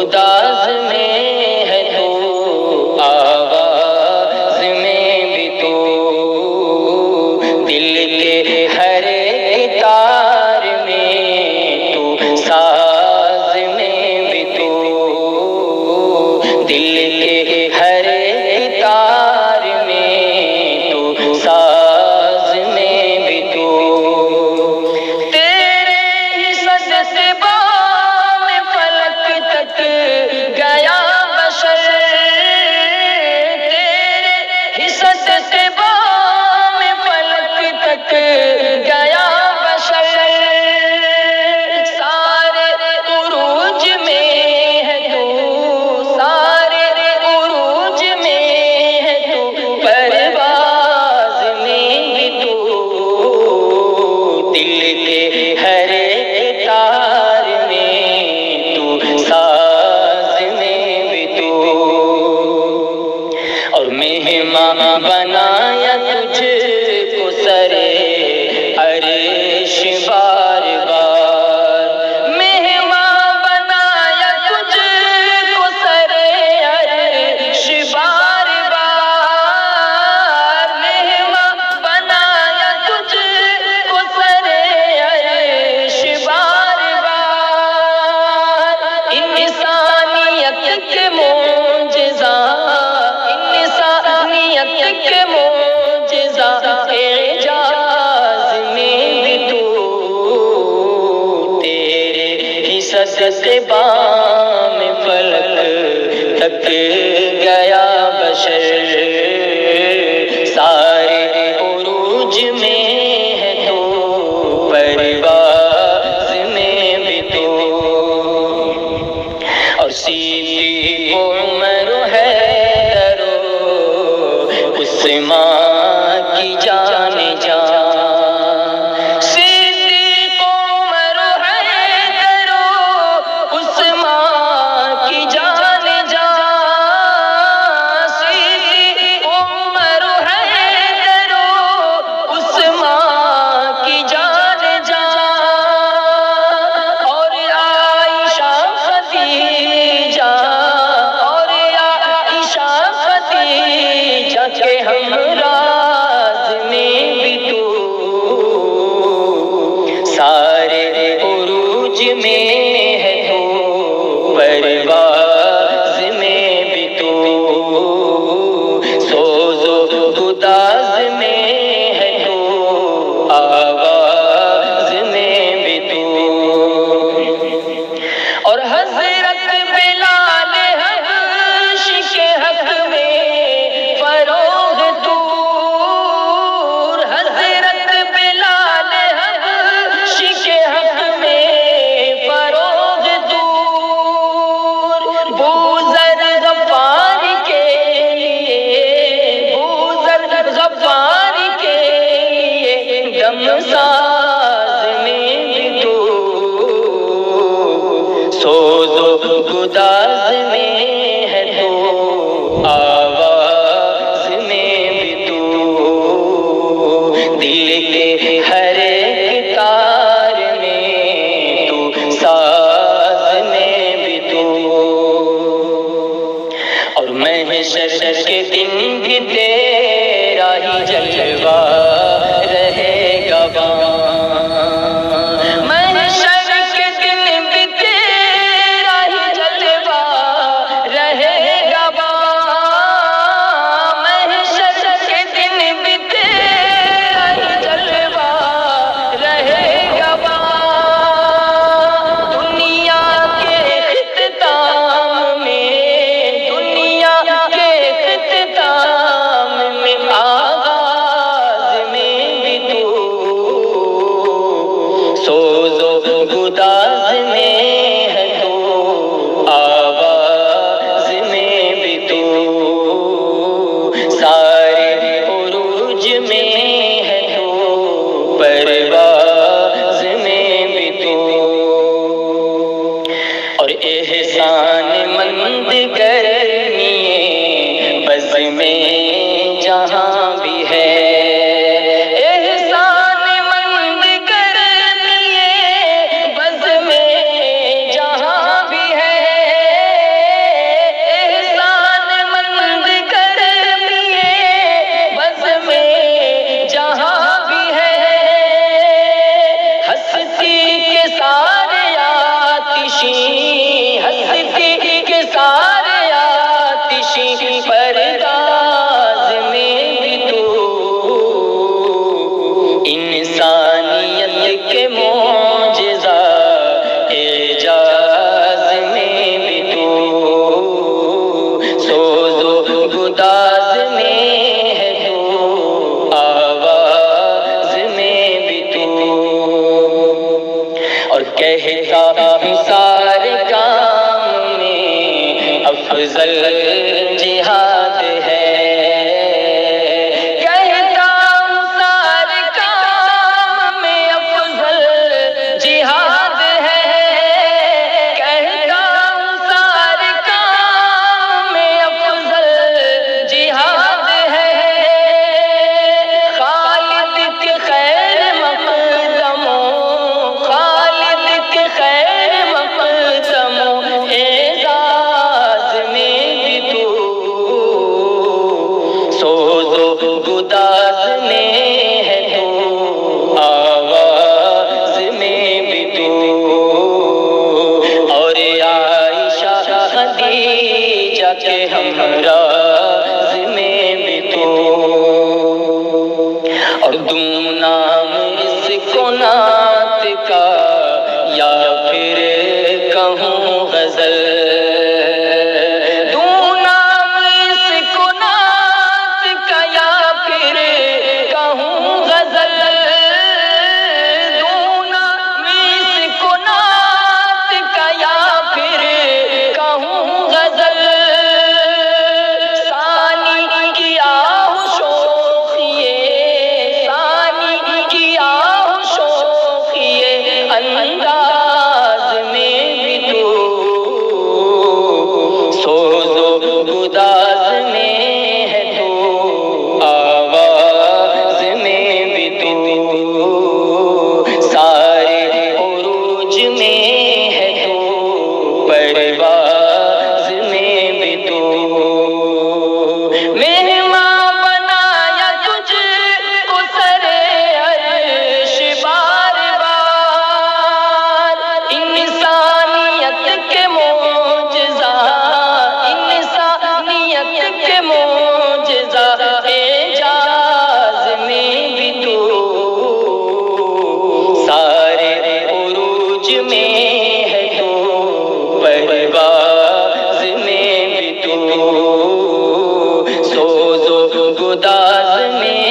گداز میں ہے تو آواز میں بھی تو دل کے ہر تار میں تو ساز میں بھی تو دل کے ہر تار میں تو ساز میں بھی تو تیرے ہی صد سے بام فلک تک گیا بشر تیرے ہی صد سے بام فلک تک گیا بشر سارے عروج میں ہے تو سارے عروج میں ہے تو پرواز میں بھی تو دل کے ہر تار میں تو ساز میں بھی تو اور مہمان بنایا تجھ کو سرے عرش بار بار مہمان بنایا تجھ کو سرے عرش بار بار مہمان بنایا تجھ کو سرے عرش بار بار انسانیت کے معجزہ انسانیت کے معجزہ اعجاز میں بھی تو تیرے ہی صد سے بام فلک تک گیا بشر سارے عروج میں ہے تو پرواز میں بھی تو اور سیدھی عمر ہے درو عثمان کی جان جان صدیق عمر ہے درو عثمان کی جان جان صدیق عمر ہے درو عثمان کی جان جان اور عائشہ خدیجہ اور عائشہ خدیجہ کے ہم راز میں بھی تو سارے عروج میں ہے تو پرواز میں بھی تو سوز و گداز میں ہے تو آواز میں بھی تو اور حضرت بلال حبش کے حق میں فروغ طور حضرت بلال حبش کے حق میں فروغ طور بوذر غفار کے لیے بوذر غفار کے لیے دم ساز میں بھی تو سوز و گداز میں ہے تو آواز میں بھی تو دل کے ہر تار میں تو ساز میں بھی تو اور محشر کے دن بھی تیرا ہی جلوہ رہے گا محشر کے دن بھی تیرا ہی جلوہ رہے گا محشر کے دن بھی تیرا ہی جلوہ رہے گا دنیا کے اختتام میں دنیا کے اختتام میں آغاز میں بھی تو سوز و گداز میں ہے تو آواز میں بھی تو سارے عروج میں ہے تو پرواز میں بھی تو اور احسان مند گرمیے بز میں جہاں بھی ہے احسان مند گرمیے بز میں جہاں بھی ہے عرشی پرداز میں بھی تو، انسانیت کے معجزہ اعجاز میں بھی تو، سوز و گداز میں ہے تو، آواز میں بھی تو، اور کہتا ہوں سارے کام میں افضل جہاد ہے، کہتا ہوں سارے کام میں افضل جہاد ہے، کہتا ہوں سارے کام میں افضل جہاد ہے، خالد کے خیر مقدموں، خالد کے خیر مقدموں اعزاز میں بھی تو، سوز و گداز میں ہے تو، آواز میں بھی تو، اور عائشہ خدیجہ کے ہمراز میں بھی تو، اور دوں نام اس کو نعت کا یا پھر کہوں غزل، دوں نام اس کو نعت کا یا پھر کہوں غزل، دوں نام اس کو نعت کا یا پھر کہوں غزل، ثانی کی آہ شوخیے، ثانی کی آہ شوخیے انداز میں بھی تو، سوز و گداز میں ہے تو، آواز میں بھی تو، سارے عروج میں ہے تو، پرواز میں بھی تو، مہماں بنایا تجھ کو سرے عرش بار بار، انسانیت کے معجزہ، انسانیت کے معجزہ اعجاز میں بھی تو، سارے عروج میں ہے تو، پرواز میں بھی تو، سوز و گداز میں